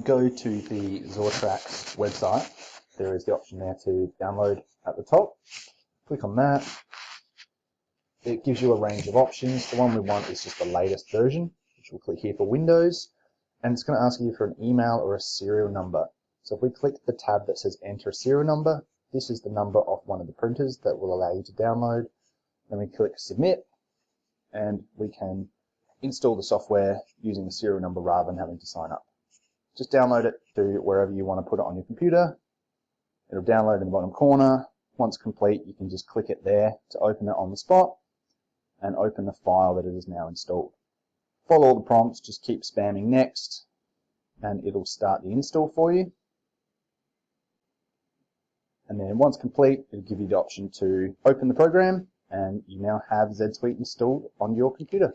go to the Zortrax website, there is the option there to download at the top. Click on that. It gives you a range of options. The one we want is just the latest version, which we'll click here for Windows. And it's going to ask you for an email or a serial number. So if we click the tab that says enter a serial number, this is the number of one of the printers that will allow you to download. Then we click submit, and we can install the software using the serial number rather than having to sign up. Just download it to wherever you want to put it on your computer. It'll download in the bottom corner. Once complete, you can just click it there to open it on the spot and open the file that it is now installed. Follow all the prompts, just keep spamming next, and it'll start the install for you. And then once complete, it'll give you the option to open the program, and you now have ZSuite installed on your computer.